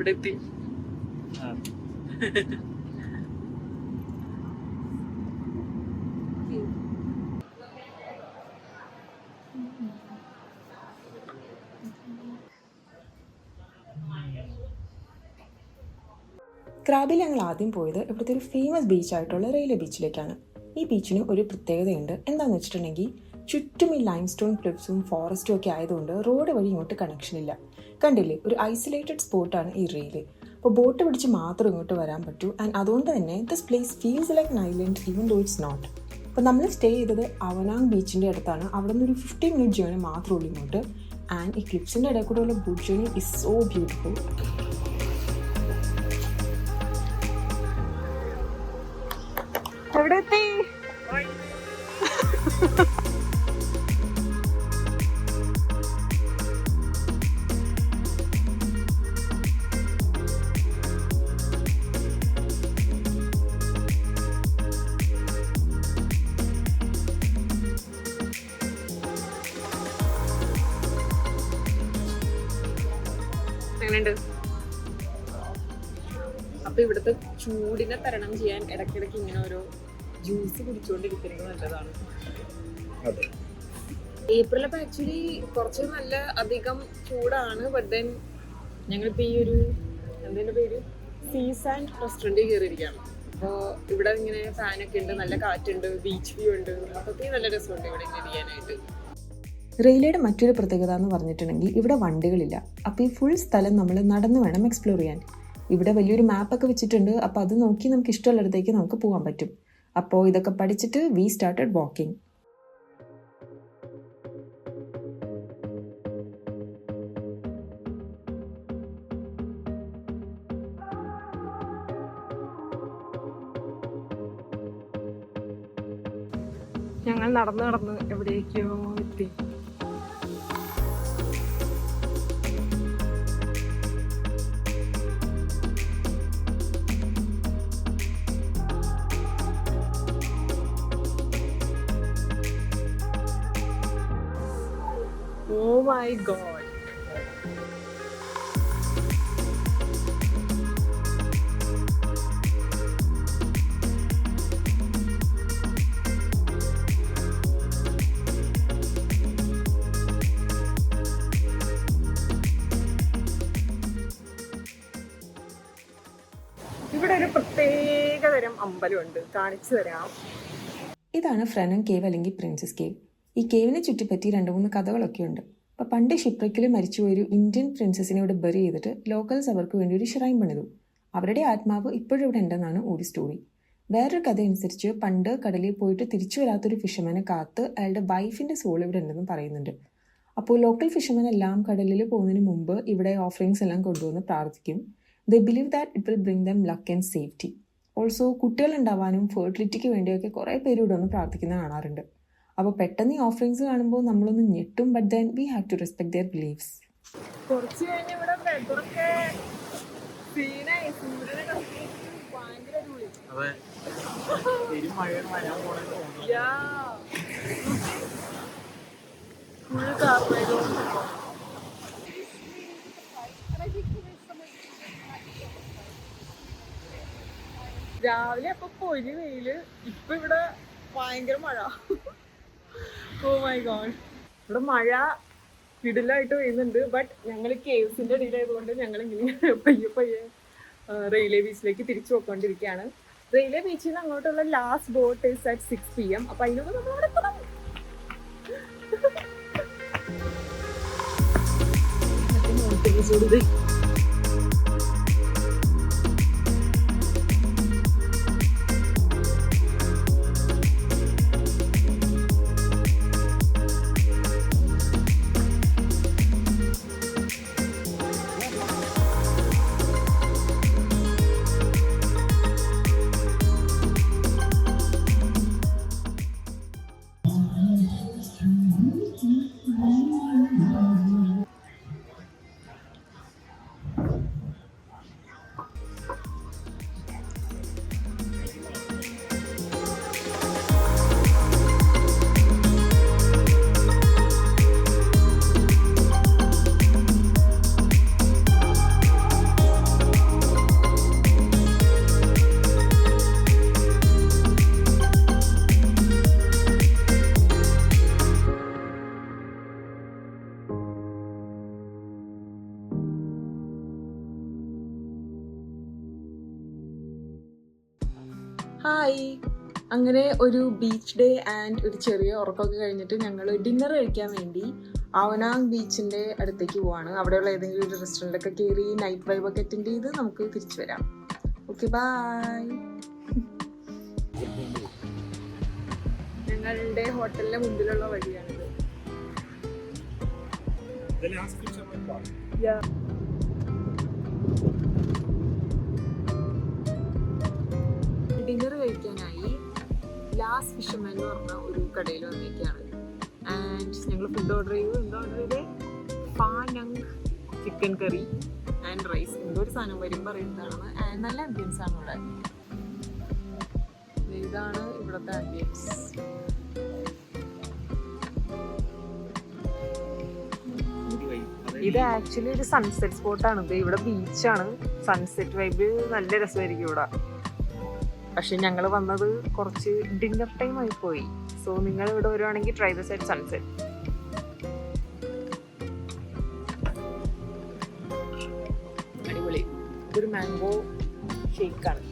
ഇവിടെ എത്തി. ക്രാബിൽ ഞങ്ങൾ ആദ്യം പോയത് ഇവിടുത്തെ ഒരു ഫേമസ് ബീച്ചായിട്ടുള്ള റെയിൽവേ ബീച്ചിലേക്കാണ്. ഈ ബീച്ചിന് ഒരു പ്രത്യേകതയുണ്ട്. എന്താണെന്ന് വെച്ചിട്ടുണ്ടെങ്കിൽ ചുറ്റും ഈ ലൈം സ്റ്റോൺ ക്ലിഫ്സും ഫോറസ്റ്റും ഒക്കെ ആയതുകൊണ്ട് റോഡ് വഴി ഇങ്ങോട്ട് കണക്ഷൻ ഇല്ല. കണ്ടില്ലേ, ഒരു ഐസൊലേറ്റഡ് സ്പോട്ടാണ് ഈ റെയില്. അപ്പോൾ ബോട്ട് പിടിച്ച് മാത്രം ഇങ്ങോട്ട് വരാൻ പറ്റൂ. ആൻഡ് അതുകൊണ്ട് തന്നെ this place feels like an island even though it's not. അപ്പോൾ നമ്മൾ സ്റ്റേ ചെയ്തത് അവനാങ് ബീച്ചിൻ്റെ അടുത്താണ്. അവിടെ നിന്ന് ഒരു 15 minute ജേർണി മാത്രമേ ഉള്ളൂ ഇങ്ങോട്ട്. ആൻഡ് ഈ ക്ലിഫ്സിൻ്റെ ഇടയിൽ കൂടെ ഉള്ള boat journey is so beautiful. എവിടെ എത്തി? എങ്ങനെയുണ്ട്? അപ്പൊ ഇവിടുത്തെ ചൂടിനെ തരണം ചെയ്യാൻ ഇടയ്ക്കിടയ്ക്ക് ഇങ്ങനെ ഓരോ ജ്യൂസ് കുടിച്ചുകൊണ്ടിരിക്കുന്നത് നല്ലതാണ്. ഏപ്രിലൊക്കെ ആക്ച്വലി കുറച്ച് നല്ല അധികം ചൂടാണ്. ബട്ട് ദെൻ ഞങ്ങളിപ്പോൾ ഈ ഒരു എന്തിൻ്റെ പേര് സീസ് ആൻഡ് റെസ്റ്റോറൻറ്റിൽ കയറിയിരിക്കുകയാണ്. അപ്പോൾ ഇവിടെ ഇങ്ങനെ ഫാനൊക്കെ ഉണ്ട്, നല്ല കാറ്റുണ്ട്, ബീച്ച് വ്യൂ ഉണ്ട്. മൊത്തത്തിൽ നല്ല രസമുണ്ട് ഇവിടെ ഇങ്ങനെ ഇരിക്കാനായിട്ട്. റെയിൽവേയുടെ മറ്റൊരു പ്രത്യേകത എന്ന് പറഞ്ഞിട്ടുണ്ടെങ്കിൽ ഇവിടെ വണ്ടികളില്ല. അപ്പോൾ ഈ ഫുൾ സ്ഥലം നമ്മൾ നടന്ന് വേണം എക്സ്പ്ലോർ ചെയ്യാൻ. ഇവിടെ വലിയൊരു മാപ്പൊക്കെ വെച്ചിട്ടുണ്ട്. അപ്പോൾ അത് നോക്കി നമുക്ക് ഇഷ്ടമുള്ളിടത്തേക്ക് നമുക്ക് പോകാൻ പറ്റും. അപ്പോൾ ഇതൊക്കെ പഠിച്ചിട്ട് വി സ്റ്റാർട്ടഡ് വാക്കിംഗ്. ഞങ്ങൾ നടന്ന് എവിടേക്കോ എത്തി. Oh my god. ഇവിടെ ഒരു പ്രത്യേകതരം അമ്പലമുണ്ട്, കാണിച്ചു തരാം. ഇതാണ് ഫ്രനൻ കേവ് അല്ലെങ്കിൽ പ്രിൻസസ് കേവ്. ഈ കേവിനെ ചുറ്റിപ്പറ്റി 2-3 കഥകളൊക്കെ ഉണ്ട്. അപ്പോൾ പണ്ട് ഷിപ്രക്കിൽ മരിച്ചുപോയൊരു ഇന്ത്യൻ പ്രിൻസസിനെ ഇവിടെ ബറി ചെയ്തിട്ട് ലോക്കൽസ് അവർക്ക് വേണ്ടി ഒരു ഷ്രൈൻ പണിതു. അവരുടെ ആത്മാവ് ഇപ്പോഴും ഇവിടെ ഉണ്ടെന്നാണ് ഒരു സ്റ്റോറി. വേറൊരു കഥ അനുസരിച്ച് പണ്ട് കടലിൽ പോയിട്ട് തിരിച്ചു വരാത്തൊരു ഫിഷർമാനെ കാത്ത് അയാളുടെ വൈഫിൻ്റെ സോൾ ഇവിടെ ഉണ്ടെന്ന് പറയുന്നുണ്ട്. അപ്പോൾ ലോക്കൽ ഫിഷർമാൻ എല്ലാം കടലിൽ പോകുന്നതിന് മുമ്പ് ഇവിടെ ഓഫറിങ്സ് എല്ലാം കൊണ്ടുവന്ന് പ്രാർത്ഥിക്കും. ദേ believe that it will bring them luck and safety. Also കുട്ടികൾ ഉണ്ടാവാനും ഫെർട്ടിലിറ്റിക്ക് വേണ്ടിയൊക്കെ കുറേ പേര് ഇവിടെ ഒന്ന് പ്രാർത്ഥിക്കുന്നത് കാണാറുണ്ട്. അപ്പോൾ പെട്ടെന്ന് ഈ ഓഫറിങ്സ് കാണുമ്പോൾ നമ്മളൊന്ന് ഞെട്ടും. But then we have to respect their beliefs. കുറച്ച് കഴിഞ്ഞ് ഇവിടെ വെതറൊക്കെ സീനായി, സൂര്യനെ ഭയങ്കര അടിപൊളി. ഫുൾ കാർമേഘം. രാവിലെ അപ്പൊ പൊരി വെയില്, ഇപ്പൊ ഇവിടെ ഭയങ്കര മഴ. ഓ മൈ ഗോഡ്, ഇവിടെ മഴ കിടിലായിട്ട് പെയ്യുന്നുണ്ട്. ബട്ട് ഞങ്ങൾ കേവ്സിന്റെ ഇടയിലായതുകൊണ്ട് ഞങ്ങൾ ഇങ്ങനെ പയ്യെ റെയിൽവേ ബീച്ചിലേക്ക് തിരിച്ചു പോയിക്കൊണ്ടിരിക്കുകയാണ്. റെയിൽവേ ബീച്ചിൽ നിന്ന് അങ്ങോട്ടുള്ള last boat is at 6 PM. അപ്പൊ അതിനൊക്കെ നമ്മൾ അവിടെ എത്തണം. ഹായ്, അങ്ങനെ ഒരു ബീച്ച് ഡേ ആൻഡ് ഒരു ചെറിയ ഉറക്കമൊക്കെ കഴിഞ്ഞിട്ട് ഞങ്ങൾ ഡിന്നർ കഴിക്കാൻ വേണ്ടി ആവനാങ് ബീച്ചിൻ്റെ അടുത്തേക്ക് പോവാണ്. അവിടെയുള്ള ഏതെങ്കിലും ഒരു റെസ്റ്റോറൻറ്റൊക്കെ കയറി നൈറ്റ് വൈബൊക്കെ അറ്റൻഡ് ചെയ്ത് നമുക്ക് തിരിച്ചു വരാം. Okay, bye. ഞങ്ങളുടെ ഹോട്ടലിന്റെ മുമ്പിലുള്ള വഴിയാണിത്. ഡിന്നർ കഴിക്കാനായി ലാസ്റ്റ് ഫിഷർമാൻ എന്ന് പറഞ്ഞ ഒരു കടയിൽ വന്നേക്കാണ്. ആൻഡ് ഞങ്ങൾ ഫുഡ് ഓർഡർ ചെയ്തു. എന്താ ഓർഡർ ചെയ്തത്? Panang chicken curry and rice. എന്തോ ഒരു സാധനം വരും പറയുന്നതാണെന്ന്. ആൻഡ് നല്ല ആംബിയൻസ് ആണ് ഇവിടെ. ഇതാണ് ഇവിടുത്തെ ആംബിയൻസ്. ഇത് ആക്ച്വലി ഒരു സൺസെറ്റ് സ്പോട്ടാണ്. ഇത് ഇവിടെ ബീച്ചാണ്. സൺസെറ്റ് വൈബ് നല്ല രസമായിരിക്കും ഇവിടെ. പക്ഷെ ഞങ്ങൾ വന്നത് കുറച്ച് ഡിന്നർ ടൈം ആയി പോയി. സോ നിങ്ങൾ ഇവിടെ വരുവാണെങ്കിൽ ട്രൈ ദിസ് അറ്റ് സൺസെറ്റ്. അടിപൊളി. ഇതൊരു മാംഗോ ഷേക്കാണ്.